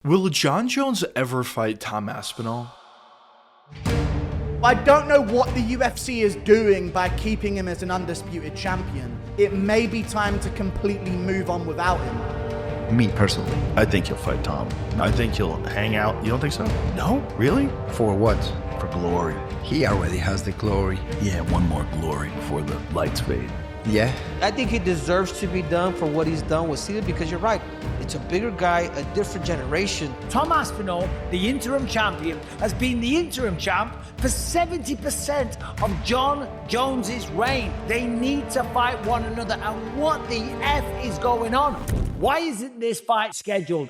Will Jon Jones ever fight Tom Aspinall? I don't know what the UFC is doing by keeping him as an undisputed champion. It may be time to completely move on without him. Me personally, I think he'll fight Tom. I think he'll hang out. You don't think so? No? Really? For what? For glory. He already has the glory. Yeah, one more glory before the lights fade. Yeah. I think he deserves to be done for what he's done with Cena because you're right. It's a bigger guy, a different generation. Tom Aspinall, the interim champion, has been the interim champ for 70% of Jon Jones's reign. They need to fight one another. And what the F is going on? Why isn't this fight scheduled?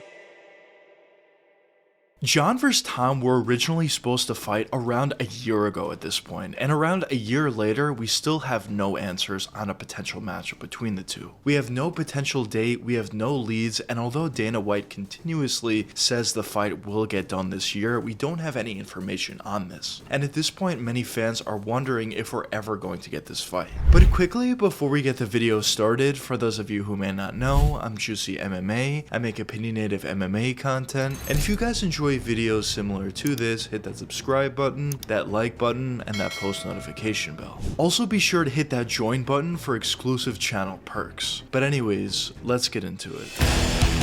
Jon vs. Tom were originally supposed to fight around a year ago at this point, and around a year later, we still have no answers on a potential matchup between the two. We have no potential date, we have no leads, and although Dana White continuously says the fight will get done this year, we don't have any information on this. And at this point, many fans are wondering if we're ever going to get this fight. But quickly, before we get the video started, for those of you who may not know, I'm JuicyMMA. I make opinionative MMA content, and if you guys enjoy videos similar to this, hit that subscribe button, that like button, and that post notification bell. Also be sure to hit that join button for exclusive channel perks. But anyways, let's get into it.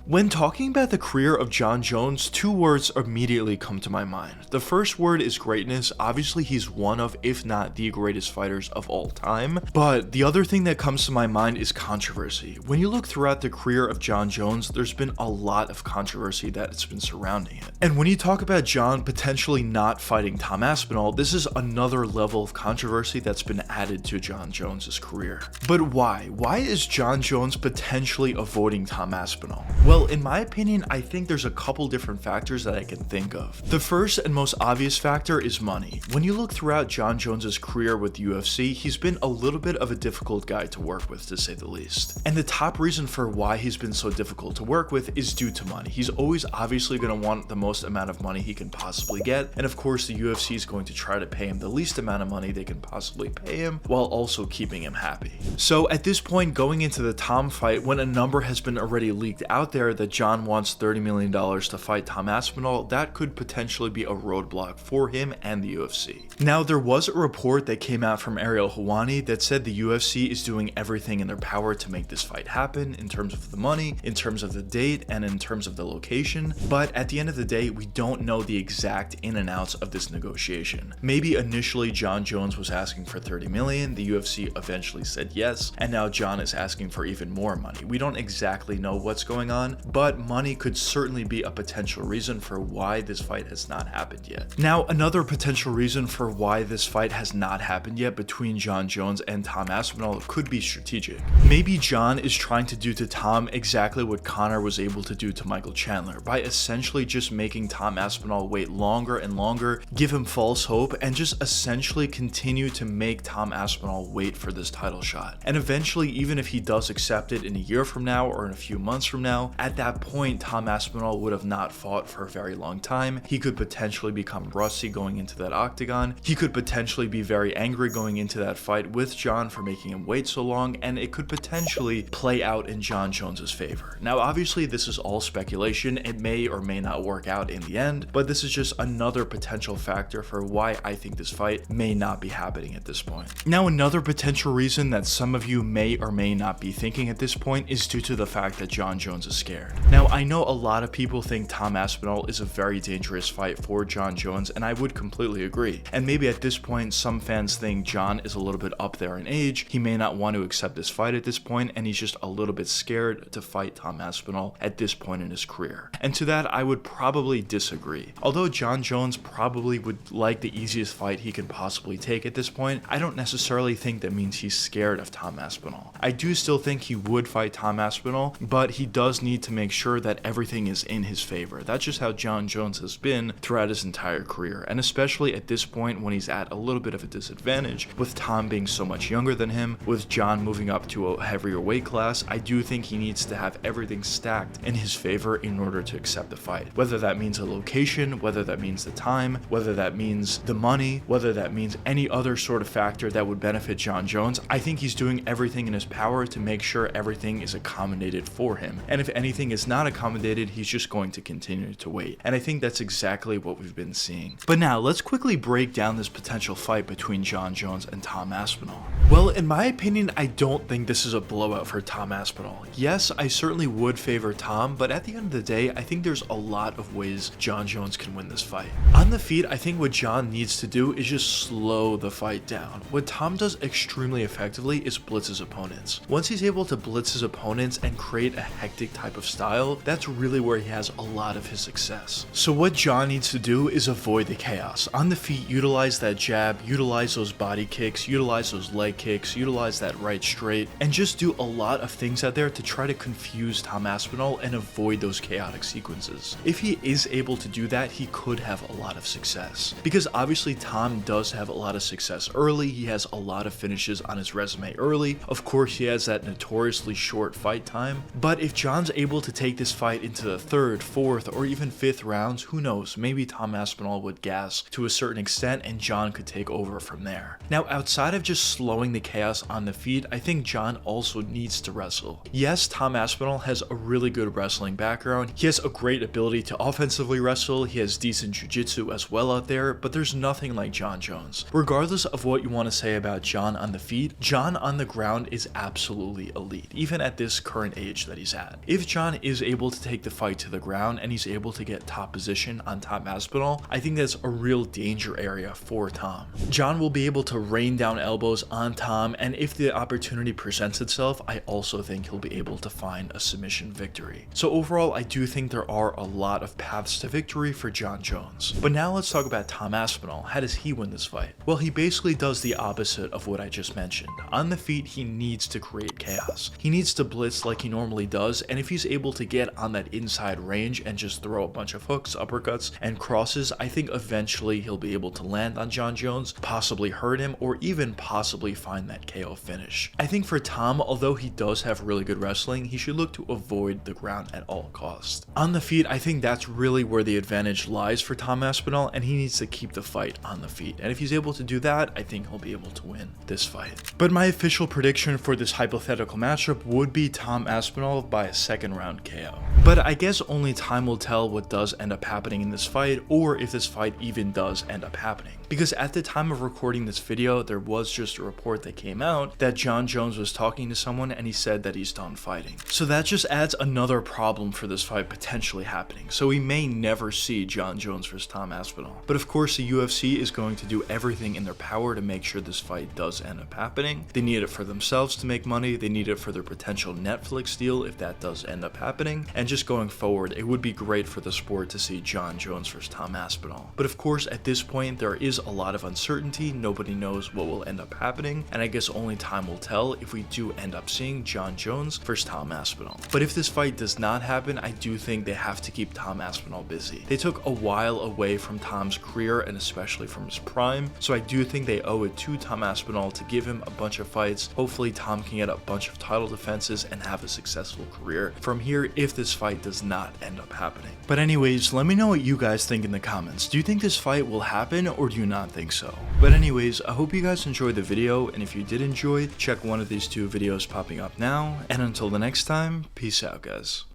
When talking about the career of Jon Jones, two words immediately come to my mind. The first word is greatness. Obviously, he's one of, if not the greatest fighters of all time. But the other thing that comes to my mind is controversy. When you look throughout the career of Jon Jones, there's been a lot of controversy that's been surrounding it. And when you talk about Jon potentially not fighting Tom Aspinall, this is another level of controversy that's been added to Jon Jones's career. But why? Why is Jon Jones potentially avoiding Tom Aspinall? Well, in my opinion, I think there's a couple different factors that I can think of. The first and most obvious factor is money. When you look throughout Jon Jones's career with the UFC, he's been a little bit of a difficult guy to work with, to say the least. And the top reason for why he's been so difficult to work with is due to money. He's always obviously going to want the most amount of money he can possibly get, and of course the UFC is going to try to pay him the least amount of money they can possibly pay him while also keeping him happy. So at this point, going into the Tom fight, when a number has been already leaked out there that Jon wants $30 million to fight Tom Aspinall, that could potentially be a roadblock for him and the UFC. Now, there was a report that came out from Ariel Helwani that said the UFC is doing everything in their power to make this fight happen in terms of the money, in terms of the date, and in terms of the location. But at the end of the day, we don't know the exact in and outs of this negotiation. Maybe initially Jon Jones was asking for $30 million, the UFC eventually said yes, and now Jon is asking for even more money. We don't exactly know what's going on, but money could certainly be a potential reason for why this fight has not happened yet. Now, another potential reason for why this fight has not happened yet between Jon Jones and Tom Aspinall could be strategic. Maybe Jon is trying to do to Tom exactly what Conor was able to do to Michael Chandler by essentially just making Tom Aspinall wait longer and longer, give him false hope, and just essentially continue to make Tom Aspinall wait for this title shot. And eventually, even if he does accept it in a year from now or in a few months from now, at that point, Tom Aspinall would have not fought for a very long time. He could potentially become rusty going into that octagon. He could potentially be very angry going into that fight with Jon for making him wait so long, and it could potentially play out in Jon Jones's favor. Now, obviously, this is all speculation. It may or may not work out in the end, but this is just another potential factor for why I think this fight may not be happening at this point. Now, another potential reason that some of you may or may not be thinking at this point is due to the fact that Jon Jones is scared. Now, I know a lot of people think Tom Aspinall is a very dangerous fight for Jon Jones, and I would completely agree. And maybe at this point, some fans think Jon is a little bit up there in age. He may not want to accept this fight at this point, and he's just a little bit scared to fight Tom Aspinall at this point in his career. And to that, I would probably disagree. Although Jon Jones probably would like the easiest fight he can possibly take at this point, I don't necessarily think that means he's scared of Tom Aspinall. I do still think he would fight Tom Aspinall, but he does need to make sure that everything is in his favor. That's just how Jon Jones has been throughout his entire career, and especially at this point when he's at a little bit of a disadvantage, with Tom being so much younger than him, with Jon moving up to a heavier weight class. I do think he needs to have everything stacked in his favor in order to accept the fight. Whether that means a location, whether that means the time, whether that means the money, whether that means any other sort of factor that would benefit Jon Jones, I think he's doing everything in his power to make sure everything is accommodated for him. And if anything is not accommodated, he's just going to continue to wait. And I think that's exactly what we've been seeing. But now let's quickly break down this potential fight between Jon Jones and Tom Aspinall. Well, in my opinion, I don't think this is a blowout for Tom Aspinall. Yes, I certainly would favor Tom, but at the end of the day, I think there's a lot of ways Jon Jones can win this fight. On the feet, I think what Jon needs to do is just slow the fight down. What Tom does extremely effectively is blitz his opponents. Once he's able to blitz his opponents and create a hectic type of style, that's really where he has a lot of his success. So what Jon needs to do is avoid the chaos. On the feet, utilize that jab, utilize those body kicks, utilize those leg kicks, utilize that right straight, and just do a lot of things out there to try to confuse Tom Aspinall and avoid those chaotic sequences. If he is able to do that, he could have a lot of success. Because obviously Tom does have a lot of success early, he has a lot of finishes on his resume early, of course he has that notoriously short fight time, but if Jon's able to take this fight into the 3rd, 4th, or even 5th rounds, who knows, maybe Tom Aspinall would gas to a certain extent and Jon could take over from there. Now outside of just slowing the chaos on the feet, I think Jon also needs to wrestle. Yes, Tom Aspinall has a really good wrestling background, he has a great ability to offensively wrestle, he has decent jiu-jitsu as well out there, but there's nothing like Jon Jones. Regardless of what you want to say about Jon on the feet, Jon on the ground is absolutely elite, even at this current age that he's at. If Jon is able to take the fight to the ground and he's able to get top position on Tom Aspinall, I think that's a real danger area for Tom. Jon will be able to rain down elbows on Tom, and if the opportunity presents itself, I also think he'll be able to find a submission victory. So overall, I do think there are a lot of paths to victory for Jon Jones. But now let's talk about Tom Aspinall. How does he win this fight? Well, he basically does the opposite of what I just mentioned. On the feet, he needs to create chaos. He needs to blitz like he normally does, and if he's able to get on that inside range and just throw a bunch of hooks, uppercuts, and crosses, I think eventually he'll be able to land on Jon Jones, possibly hurt him, or even possibly find that KO finish. I think for Tom, although he does have really good wrestling, he should look to avoid the ground at all costs. On the feet, I think that's really where the advantage lies for Tom Aspinall, and he needs to keep the fight on the feet. And if he's able to do that, I think he'll be able to win this fight. But my official prediction for this hypothetical matchup would be Tom Aspinall by a 2nd round KO. But I guess only time will tell what does end up happening in this fight, or if this fight even does end up happening. Because at the time of recording this video, there was just a report that came out that Jon Jones was talking to someone and he said that he's done fighting. So that just adds another problem for this fight potentially happening. So we may never see Jon Jones versus Tom Aspinall. But of course, the UFC is going to do everything in their power to make sure this fight does end up happening. They need it for themselves to make money, they need it for their potential Netflix deal if that does end up happening, and just going forward, it would be great for the sport to see Jon Jones versus Tom Aspinall. But of course, at this point, there is a lot of uncertainty, nobody knows what will end up happening, and I guess only time will tell if we do end up seeing Jon Jones versus Tom Aspinall. But if this fight does not happen, I do think they have to keep Tom Aspinall busy. They took a while away from Tom's career and especially from his prime, so I do think they owe it to Tom Aspinall to give him a bunch of fights. Hopefully Tom can get a bunch of title defenses and have a successful career from here if this fight does not end up happening. But anyways, let me know what you guys think in the comments. Do you think this fight will happen, or do you not think so? But anyways, I hope you guys enjoyed the video, and if you did enjoy, check one of these 2 videos popping up now, and until the next time, peace out guys.